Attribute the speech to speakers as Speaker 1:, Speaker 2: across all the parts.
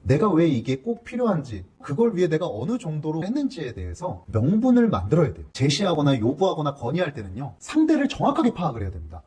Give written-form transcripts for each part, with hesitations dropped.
Speaker 1: 내가 왜 이게 꼭 필요한지, 그걸 위해 내가 어느 정도로 했는지에 대해서 명분을 만들어야 돼요. 제시하거나 요구하거나 건의할 때는요, 상대를 정확하게 파악을 해야 됩니다.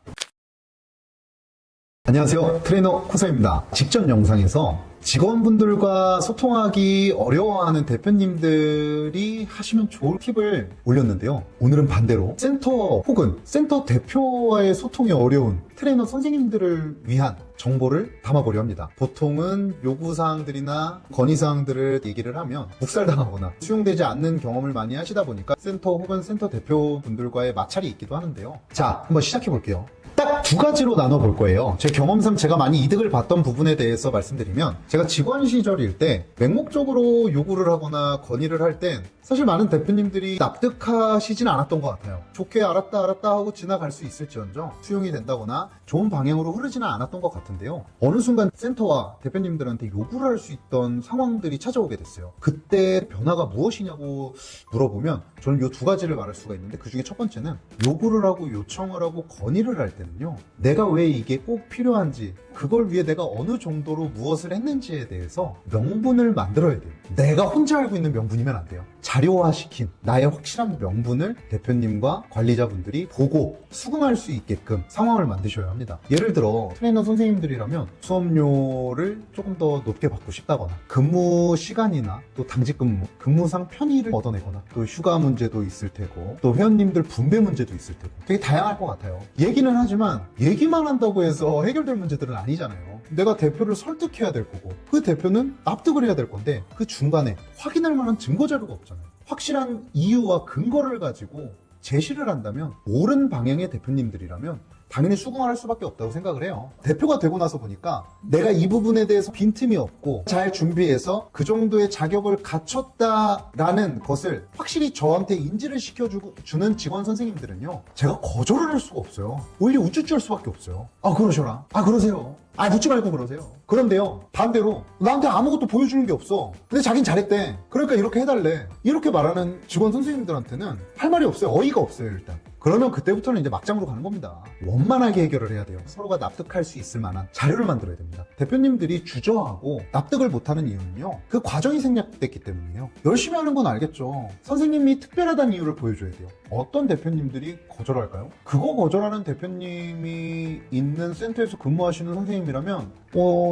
Speaker 1: 안녕하세요, 트레이너 코사입니다. 직전 영상에서 직원분들과 소통하기 어려워하는 대표님들이 하시면 좋을 팁을 올렸는데요. 오늘은 반대로 센터 혹은 센터 대표와의 소통이 어려운 트레이너 선생님들을 위한 정보를 담아보려 합니다. 보통은 요구사항들이나 건의사항들을 얘기를 하면 묵살당하거나 수용되지 않는 경험을 많이 하시다 보니까 센터 혹은 센터 대표분들과의 마찰이 있기도 하는데요. 자, 한번 시작해 볼게요. 딱 두 가지로 나눠볼 거예요. 제 경험상 제가 많이 이득을 봤던 부분에 대해서 말씀드리면, 제가 직원 시절일 때 맹목적으로 요구를 하거나 건의를 할 땐 사실 많은 대표님들이 납득하시진 않았던 것 같아요. 좋게 알았다 하고 지나갈 수 있을지언정 수용이 된다거나 좋은 방향으로 흐르지는 않았던 것 같은데요. 어느 순간 센터와 대표님들한테 요구를 할 수 있던 상황들이 찾아오게 됐어요. 그때 변화가 무엇이냐고 물어보면 저는 이 두 가지를 말할 수가 있는데, 그 중에 첫 번째는 요구를 하고 요청을 하고 건의를 할 때는요, 내가 왜 이게 꼭 필요한지, 그걸 위해 내가 어느 정도로 무엇을 했는지에 대해서 명분을 만들어야 돼요. 내가 혼자 알고 있는 명분이면 안 돼요. 자료화시킨 나의 확실한 명분을 대표님과 관리자분들이 보고 수긍할 수 있게끔 상황을 만드셔야 합니다. 예를 들어 트레이너 선생님들이라면 수업료를 조금 더 높게 받고 싶다거나, 근무 시간이나 또 당직 근무, 근무상 편의를 얻어내거나, 또 휴가 문제도 있을 테고, 또 회원님들 분배 문제도 있을 테고, 되게 다양할 것 같아요. 얘기는 하지만 얘기만 한다고 해서 해결될 문제들은 아니잖아요. 내가 대표를 설득해야 될 거고, 그 대표는 납득을 해야 될 건데, 그 중간에 확인할 만한 증거 자료가 없잖아요. 확실한 이유와 근거를 가지고 제시를 한다면, 옳은 방향의 대표님들이라면 당연히 수긍할 수밖에 없다고 생각을 해요. 대표가 되고 나서 보니까 내가 이 부분에 대해서 빈틈이 없고 잘 준비해서 그 정도의 자격을 갖췄다라는 것을 확실히 저한테 인지를 시켜주는 직원 선생님들은요, 제가 거절을 할 수가 없어요. 오히려 우쭈쭈할 수밖에 없어요. 아, 그러셔라. 아, 그러세요. 아, 묻지 말고 그러세요. 그런데요, 반대로 나한테 아무것도 보여주는 게 없어. 근데 자긴 잘했대. 그러니까 이렇게 해달래. 이렇게 말하는 직원 선생님들한테는 할 말이 없어요. 어이가 없어요, 일단. 그러면 그때부터는 이제 막장으로 가는 겁니다. 원만하게 해결을 해야 돼요. 서로가 납득할 수 있을 만한 자료를 만들어야 됩니다. 대표님들이 주저하고 납득을 못하는 이유는요, 그 과정이 생략됐기 때문이에요. 열심히 하는 건 알겠죠. 선생님이 특별하다는 이유를 보여줘야 돼요. 어떤 대표님들이 거절할까요? 그거 거절하는 대표님이 있는 센터에서 근무하시는 선생님이라면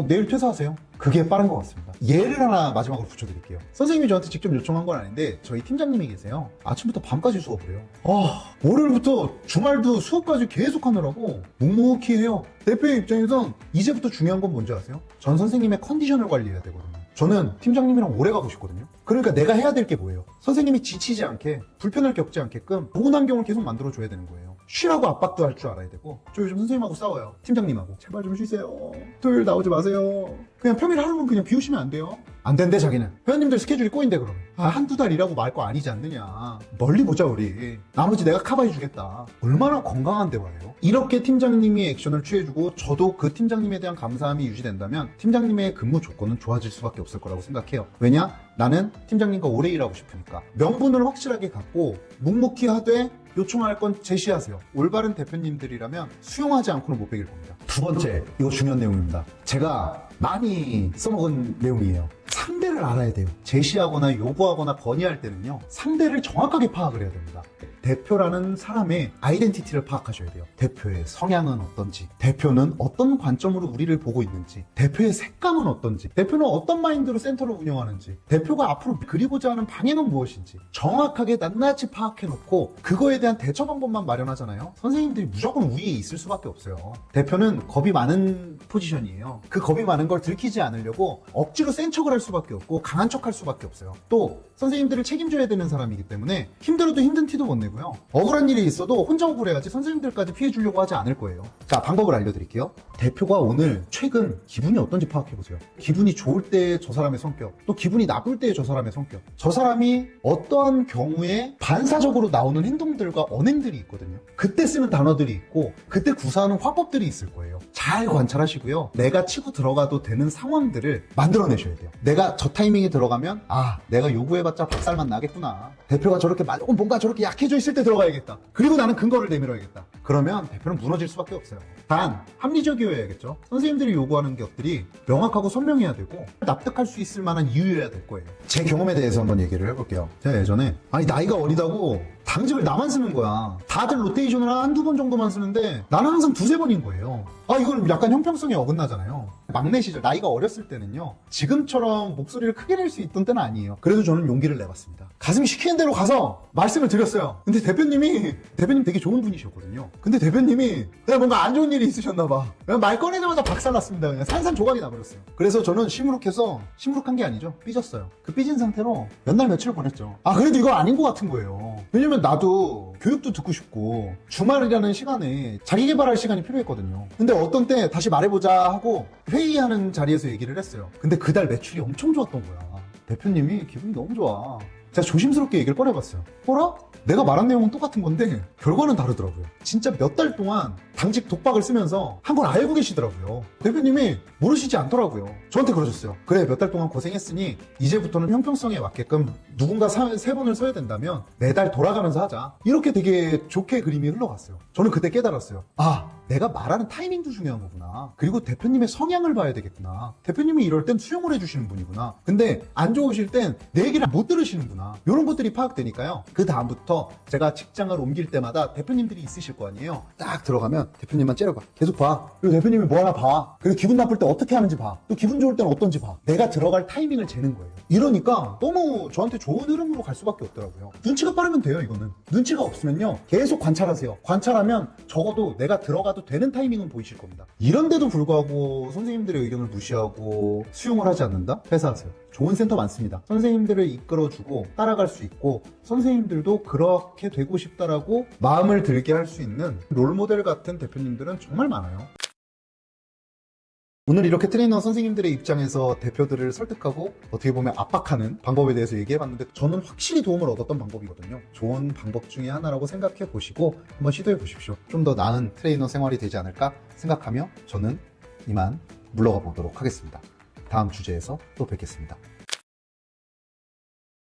Speaker 1: 내일 퇴사하세요. 그게 빠른 것 같습니다. 예를 하나 마지막으로 붙여드릴게요. 선생님이 저한테 직접 요청한 건 아닌데, 저희 팀장님이 계세요. 아침부터 밤까지 수업을 해요. 월요일부터 주말도 수업까지 계속 하느라고 묵묵히 해요. 대표의 입장에선 이제부터 중요한 건 뭔지 아세요? 전 선생님의 컨디션을 관리해야 되거든요. 저는 팀장님이랑 오래 가고 싶거든요. 그러니까 내가 해야 될 게 뭐예요? 선생님이 지치지 않게, 불편을 겪지 않게끔 좋은 환경을 계속 만들어줘야 되는 거예요. 쉬라고 압박도 할 줄 알아야 되고. 저 요즘 선생님하고 싸워요. 팀장님하고. 제발 좀 쉬세요. 토요일 나오지 마세요. 그냥 평일 하루는 그냥 비우시면 안 돼요? 안 된대, 자기는. 회원님들 스케줄이 꼬인대, 그러면. 한두 달 일하고 말 거 아니지 않느냐. 멀리 보자, 우리. 나머지 내가 커버해주겠다. 얼마나 건강한 대화예요? 이렇게 팀장님이 액션을 취해주고, 저도 그 팀장님에 대한 감사함이 유지된다면 팀장님의 근무 조건은 좋아질 수밖에 없을 거라고 생각해요. 왜냐? 나는 팀장님과 오래 일하고 싶으니까. 명분을 확실하게 갖고 묵묵히 하되 요청할 건 제시하세요. 올바른 대표님들이라면 수용하지 않고는 못 베길 겁니다. 두 번째, 이거 중요한 내용입니다. 제가 많이 써먹은 내용이에요. 상대를 알아야 돼요. 제시하거나 요구하거나 건의할 때는요, 상대를 정확하게 파악을 해야 됩니다. 대표라는 사람의 아이덴티티를 파악하셔야 돼요. 대표의 성향은 어떤지, 대표는 어떤 관점으로 우리를 보고 있는지, 대표의 색감은 어떤지, 대표는 어떤 마인드로 센터를 운영하는지, 대표가 앞으로 그리고자 하는 방향은 무엇인지 정확하게 낱낱이 파악해놓고 그거에 대한 대처 방법만 마련하잖아요. 선생님들이 무조건 우위에 있을 수밖에 없어요. 대표는 겁이 많은 포지션이에요. 그 겁이 많은 걸 들키지 않으려고 억지로 센 척을 할 수밖에 없고 강한 척할 수밖에 없어요. 또 선생님들을 책임져야 되는 사람이기 때문에 힘들어도 힘든 티도 못 내고요. 억울한 일이 있어도 혼자 억울해야지 선생님들까지 피해 주려고 하지 않을 거예요. 자, 방법을 알려드릴게요. 대표가 오늘 최근 기분이 어떤지 파악해보세요. 기분이 좋을 때 저 사람의 성격, 또 기분이 나쁠 때 저 사람의 성격, 저 사람이 어떠한 경우에 반사적으로 나오는 행동들과 언행들이 있거든요. 그때 쓰는 단어들이 있고 그때 구사하는 화법들이 있을 거예요. 잘 관찰하시고요. 내가 치고 들어가도 되는 상황들을 만들어내셔야 돼요. 내가 저 타이밍에 들어가면 내가 요구해봤자 박살만 나겠구나. 대표가 저렇게 뭔가 저렇게 약해져 있을 때 들어가야겠다. 그리고 나는 근거를 내밀어야겠다. 그러면 대표는 무너질 수밖에 없어요. 단 합리적이어야겠죠. 선생님들이 요구하는 것들이 명확하고 선명해야 되고 납득할 수 있을 만한 이유여야 될 거예요. 제 경험에 대해서 한번 얘기를 해볼게요. 제가 예전에 나이가 어리다고 당직을 나만 쓰는 거야. 다들 로테이션을 한두 번 정도만 쓰는데 나는 항상 두세 번인 거예요. 이건 약간 형평성에 어긋나잖아요. 막내 시절 나이가 어렸을 때는요, 지금처럼 목소리를 크게 낼 수 있던 때는 아니에요. 그래도 저는 용기를 내봤습니다. 가슴이 시키는 대로 가서 말씀을 드렸어요. 근데 대표님 되게 좋은 분이셨거든요. 근데 대표님이 그냥 뭔가 안 좋은 일이 있으셨나 봐. 그냥 말 꺼내자마자 박살났습니다. 그냥 산산조각이 나버렸어요. 그래서 저는 시무룩한 게 아니죠. 삐졌어요. 그 삐진 상태로 몇 날 며칠을 보냈죠. 그래도 이거 아닌 것 같은 거예요. 왜냐면 나도 교육도 듣고 싶고 주말이라는 시간에 자기 개발할 시간이 필요했거든요. 근데 어떤 때 다시 말해보자 하고 회의하는 자리에서 얘기를 했어요. 근데 그달 매출이 엄청 좋았던 거야. 대표님이 기분이 너무 좋아. 제가 조심스럽게 얘기를 꺼내봤어요. 어라? 내가 말한 내용은 똑같은 건데 결과는 다르더라고요. 진짜 몇 달 동안 당직 독박을 쓰면서 한 걸 알고 계시더라고요. 대표님이 모르시지 않더라고요. 저한테 그러셨어요. 그래, 몇 달 동안 고생했으니 이제부터는 형평성에 맞게끔 누군가 세 번을 써야 된다면 매달 돌아가면서 하자. 이렇게 되게 좋게 그림이 흘러갔어요. 저는 그때 깨달았어요. 내가 말하는 타이밍도 중요한 거구나. 그리고 대표님의 성향을 봐야 되겠구나. 대표님이 이럴 땐 수용을 해주시는 분이구나. 근데 안 좋으실 땐 내 얘기를 못 들으시는구나. 이런 것들이 파악되니까요. 그 다음부터 제가 직장을 옮길 때마다 대표님들이 있으실 거 아니에요. 딱 들어가면 대표님만 째려봐. 계속 봐. 그리고 대표님이 뭐 하나 봐. 그리고 기분 나쁠 때 어떻게 하는지 봐. 또 기분 좋을 때는 어떤지 봐. 내가 들어갈 타이밍을 재는 거예요. 이러니까 너무 저한테 좋은 흐름으로 갈 수밖에 없더라고요. 눈치가 빠르면 돼요, 이거는. 눈치가 없으면요, 계속 관찰하세요. 관찰하면 적어도 내가 들어가도 되는 타이밍은 보이실 겁니다. 이런데도 불구하고 선생님들의 의견을 무시하고 수용을 하지 않는다? 회사하세요. 좋은 센터 많습니다. 선생님들을 이끌어주고 따라갈 수 있고 선생님들도 그렇게 되고 싶다라고 마음을 들게 할 수 있는 롤모델 같은 대표님들은 정말 많아요. 오늘 이렇게 트레이너 선생님들의 입장에서 대표들을 설득하고 어떻게 보면 압박하는 방법에 대해서 얘기해봤는데 저는 확실히 도움을 얻었던 방법이거든요. 좋은 방법 중에 하나라고 생각해 보시고 한번 시도해 보십시오. 좀 더 나은 트레이너 생활이 되지 않을까 생각하며 저는 이만 물러가 보도록 하겠습니다. 다음 주제에서 또 뵙겠습니다.